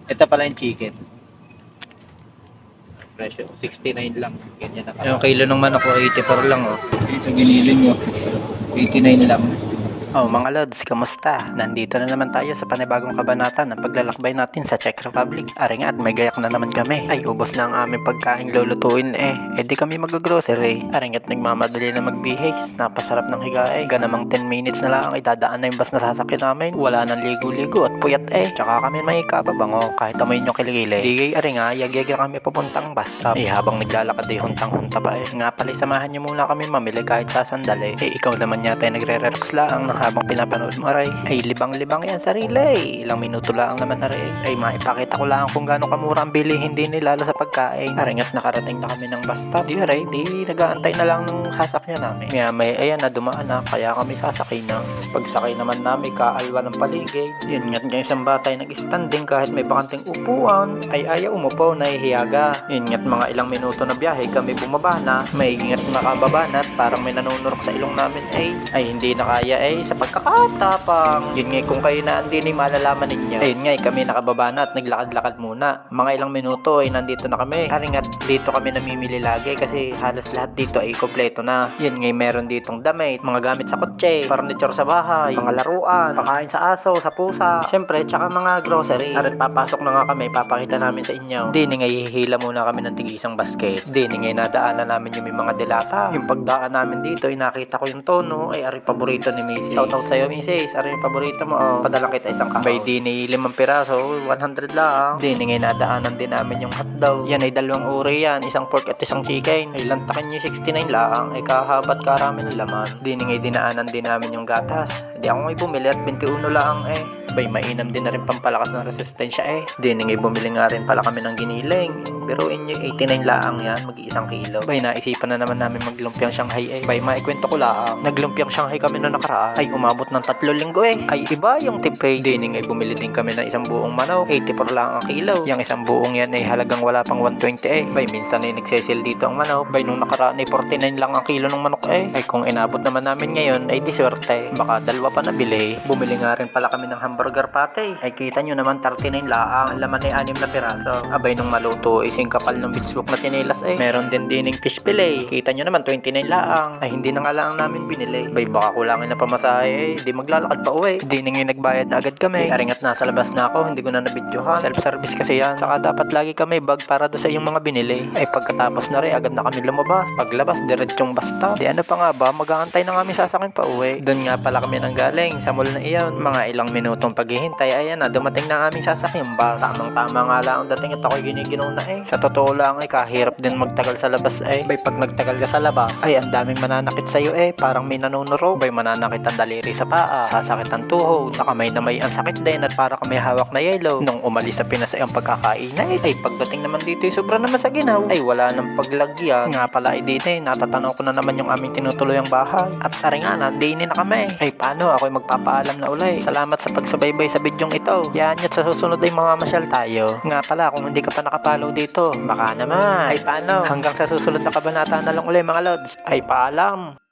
Ito pala yung chicken. Presyo, 69 lang. Ganyan na Yung kilo ng manok ko, 84 lang oh. Ayun sa giniling mo, 89 lang. Oh mga lods, kamusta? Nandito na naman tayo sa panibagong kabanata ng paglalakbay natin sa Czech Republic. Ari nga at may gayak na naman kami. Ay ubos na ang aming pagkain lulutuin di kami mag-grocery. Ari nga at nagmamadali na magbihis. Napasarap ng higae. Ganamang 10 minutes na lang idadaan na yung bus na sasakyan namin. Wala nang ligo-ligo at puyat Tsaka kami may kababango kahit amoy nyo kiligili. Digay ari nga, yag-yag kami papuntang bus stop. Habang naglalakad huntang-hunta pa Nga pala samahan nyo muna kami mamili kahit sa sandali. Ikaw naman yata nagre-relax lang habang pinapanood mo aray. Libang-libang yan sarili. Ilang minuto lang naman aray. Maipakita ko lang kung gaano kamura ang bilihin din nila sa pagkain. Aray nga't nakarating na kami ng bus stop. Di nag-aantay na lang ng sasakyan namin. May ayan na dumaan na kaya kami sasakay na. Pagsakay naman namin kaalwa ng paligid. Yun nga't ng isang batay nag-standing kahit may bakanting upuan. Ayaw umupo nahihiyaga. Yun nga't mga ilang minuto na biyahe kami bumaba na. May ingat nakababa na at parang may nanunurok sa ilong namin hindi na kaya sa pagkakatapang. Yun nga kung kayo na hindi malalaman ninyo. Ayun nga kami nakababa na at naglakad-lakad muna. Mga ilang minuto nandito na kami. Haring at dito kami namimili lagi kasi halos lahat dito kompleto na. Yun nga meron ditong damit, mga gamit sa kotse, furniture sa bahay, mga laruan, pakain sa aso, sa pusa, syempre tsaka mga grocery. Haring papasok na nga kami, papakita namin sa inyo. Di nga hihila muna kami ng tigisang basket. Di nga nadaanan namin yung mga delata. Yung pagdaan namin dito nakita ko yung tono ari paborito ni Mrs. Shoutout sa'yo Mrs. Ari yung paborito mo Padalang kita isang kahon. Di ni 5 piraso 100 lang. Di nga nadaanan din namin yung hotdog. Yan dalawang uri yan, isang pork at isang chicken. Lantakan nyo 69 lang kahabat karami ng laman. Di nga dinaanan din namin yung gatas. Di ako ngay bumili at 21 lang mainam din na rin pampalakas ng resistensya Di nga bumili nga rin pala kami ng giniling. Pero inyo 89 laang yan, mag-iisang kilo. Naisipan na naman namin maglumpiang Shanghai maikwento ko lang. Naglumpiang Shanghai kami na nakaraan. Umabot ng 3 linggo iba yung tip Di nga bumili din kami ng isang buong manok. 84 lang ang kilo. Yung isang buong yan halagang wala pang 120 minsan nagsesil dito ang manok. Nung nakaraan 49 lang ang kilo ng manok kung inabot naman namin ngayon di swerte. Baka dalawa pa nabili. Bumili nga rin pala kami ng hamburger patty. Kita nyo naman 39 laang. Ang laman 6 na piraso. Nung maluto ising kapal ng bitswok na chinelas Meron din dining fish fillet. Kita nyo naman 29 laang. Hindi na nga lang namin binili. Baka kulangin na pamasahe di maglalakad pa uwi. Di nga nagbayad na agad kami. Aringat nasa labas na ako, hindi ko na nabidyohan. Self-service kasi yan. Saka dapat lagi kami bag para do sa yung mga binili. Pagkatapos na agad na kami lumabas. Paglabas diretsong basta. Ano pa nga ba, mag-aantay na kami sasakyan pa uwi. Doon nga pala kami nang galing sa mall na iyon. Mga ilang minutong paghihintay ayan na dumating na aming sasakyan bus. Tamang-tama nga lang ang dating at ako'y giniginong na Sa totoo lang kahirap din magtagal sa labas pag nagtagal ka sa labas ang daming mananakit sa'yo parang may nanunuro. Mananakit ang daliri sa paa, sasakit ang tuhod, sa kamay na may ang sakit din at para may hawak na yellow. Nung umalis sa Pinas ang pagkakainay pagdating naman dito sobra naman sa ginaw wala nang paglagyan. Nga pala dito natatanaw ko na naman yung aming tinutuluyang bahay at aringana din na kami. Paano ako'y magpapaalam na ulay. Salamat sa pagsubaybay sa bidyong ito. Yan at sa susunod mamamasyal tayo. Nga pala kung hindi ka pa nakapollow dito baka naman paano hanggang sa susunod na kabanata na lang ulay mga lods. Paalam.